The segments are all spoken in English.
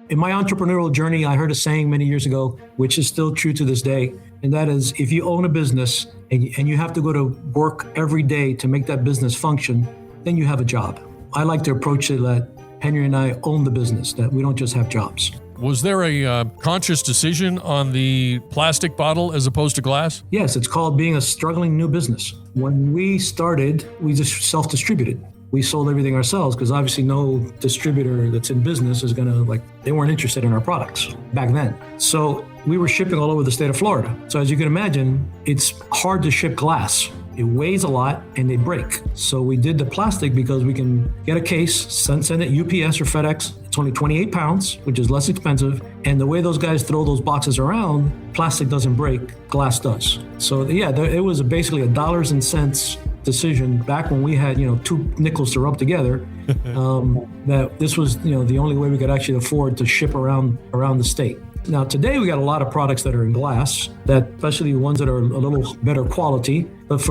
In my entrepreneurial journey, I heard a saying many years ago, which is still true to this day. And that is, if you own a business and you have to go to work every day to make that business function, then you have a job. I like to approach it that Henry and I own the business, that we don't just have jobs. Was there a conscious decision on the plastic bottle as opposed to glass? Yes, it's called being a struggling new business. When we started, we just self-distributed. We sold everything ourselves because obviously no distributor that's in business is going to, they weren't interested in our products back then. So we were shipping all over the state of Florida. So as you can imagine, it's hard to ship glass. It weighs a lot and they break. So we did the plastic because we can get a case, send it UPS or FedEx. It's only 28 pounds, which is less expensive. And the way those guys throw those boxes around, plastic doesn't break, glass does. So yeah, it was basically a dollars and cents decision back when we had, 2 nickels to rub together, that this was, the only way we could actually afford to ship around the state. Now, today we got a lot of products that are in glass, that especially ones that are a little better quality. But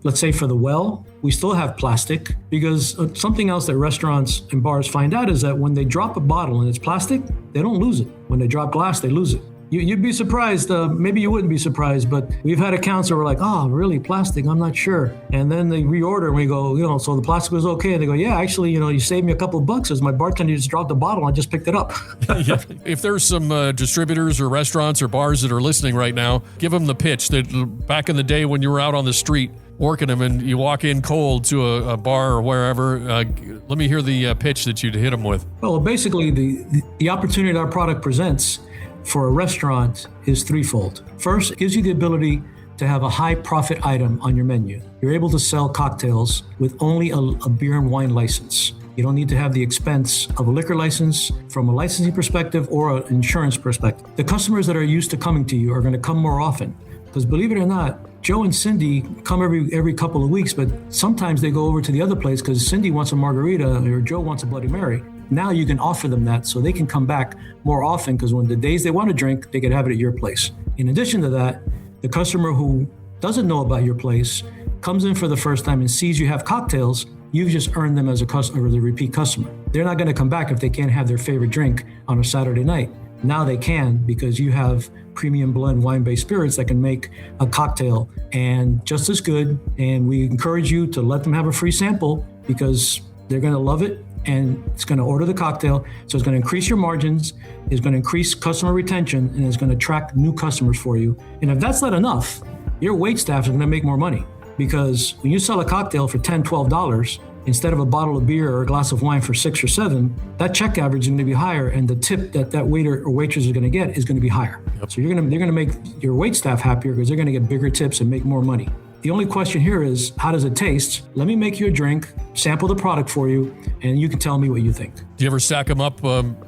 let's say for the well, we still have plastic because something else that restaurants and bars find out is that when they drop a bottle and it's plastic, they don't lose it. When they drop glass, they lose it. You'd be surprised, maybe you wouldn't be surprised, but we've had accounts that were like, oh, really, plastic? I'm not sure. And then they reorder and we go, so the plastic was okay. And they go, yeah, actually, you saved me a couple of bucks as my bartender just dropped the bottle. I just picked it up. Yeah. If there's some distributors or restaurants or bars that are listening right now, give them the pitch that back in the day when you were out on the street working them and you walk in cold to a bar or wherever, let me hear the pitch that you'd hit them with. Well, basically, the opportunity that our product presents for a restaurant is threefold. First, it gives you the ability to have a high profit item on your menu. You're able to sell cocktails with only a beer and wine license. You don't need to have the expense of a liquor license from a licensing perspective or an insurance perspective. The customers that are used to coming to you are going to come more often because, believe it or not, Joe and Cindy come every couple of weeks, but sometimes they go over to the other place because Cindy wants a margarita or Joe wants a Bloody Mary. Now you can offer them that so they can come back more often because when the days they want to drink, they can have it at your place. In addition to that, the customer who doesn't know about your place comes in for the first time and sees you have cocktails, you've just earned them as a customer, as a repeat customer. They're not going to come back if they can't have their favorite drink on a Saturday night. Now they can because you have premium blend wine-based spirits that can make a cocktail and just as good. And we encourage you to let them have a free sample because they're going to love it. And it's going to order the cocktail. So it's going to increase your margins, it's going to increase customer retention, and it's going to attract new customers for you. And if that's not enough, your wait staff is going to make more money because when you sell a cocktail for $10, $12, instead of a bottle of beer or a glass of wine for $6 or $7, that check average is going to be higher, and the tip that waiter or waitress is going to get is going to be higher. Yep. So they're going to make your wait staff happier because they're going to get bigger tips and make more money. The only question here is, how does it taste? Let me make you a drink, sample the product for you, and you can tell me what you think. Do you ever stack them up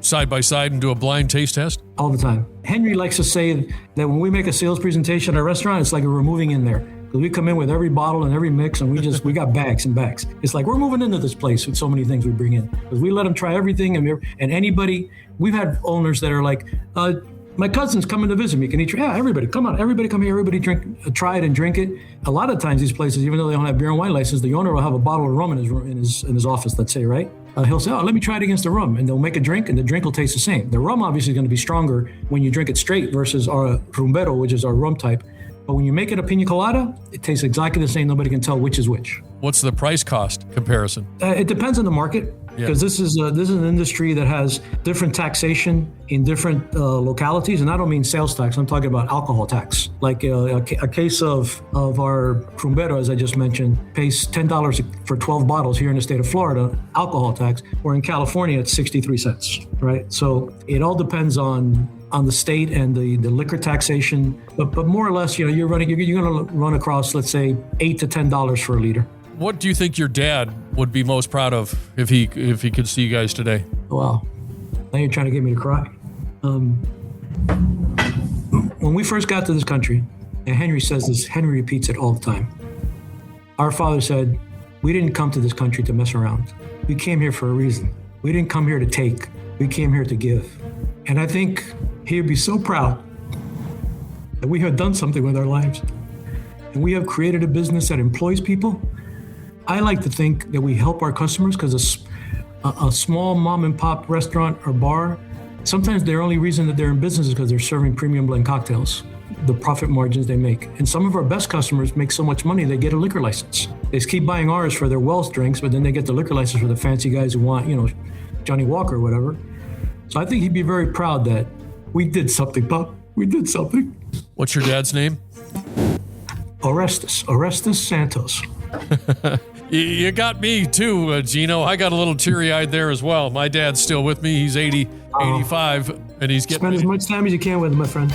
side by side and do a blind taste test? All the time. Henry likes to say that when we make a sales presentation at a restaurant, it's like we're moving in there. Because we come in with every bottle and every mix, and we got bags and bags. It's like we're moving into this place with so many things we bring in. Because we let them try everything, and anybody, we've had owners that are like, my cousin's coming to visit me. Can he try? Yeah, everybody, come on. Everybody come here. Everybody try it and drink it. A lot of times these places, even though they don't have beer and wine license, the owner will have a bottle of rum in his office, let's say, right? He'll say, let me try it against the rum. And they'll make a drink, and the drink will taste the same. The rum obviously is going to be stronger when you drink it straight versus our rumbero, which is our rum type. But when you make it a pina colada, it tastes exactly the same. Nobody can tell which is which. What's the price cost comparison? It depends on the market. Because this is an industry that has different taxation in different localities, and I don't mean sales tax. I'm talking about alcohol tax. Like a case of our Rumbero, as I just mentioned, pays $10 for 12 bottles here in the state of Florida, alcohol tax, or in California it's 63 cents, right? So it all depends on the state and the liquor taxation, but more or less, you're going to run across, let's say, $8 to $10 for a liter. What do you think your dad would be most proud of if he could see you guys today? Wow. Now you're trying to get me to cry. When we first got to this country, and Henry says this, Henry repeats it all the time. Our father said, we didn't come to this country to mess around. We came here for a reason. We didn't come here to take. We came here to give. And I think he'd be so proud that we have done something with our lives. And we have created a business that employs people. I like to think that we help our customers because a small mom and pop restaurant or bar Sometimes their only reason that they're in business is because they're serving premium blend cocktails, the profit margins they make. And some of our best customers make so much money, they get a liquor license. They just keep buying ours for their Wells drinks, but then they get the liquor license for the fancy guys who want, Johnny Walker or whatever. So I think he'd be very proud that we did something, Pop. We did something. What's your dad's name? Orestes Santos. You got me too, Gino. I got a little teary-eyed there as well. My dad's still with me. He's 85, and he's getting... Spend as much time as you can with him, my friend.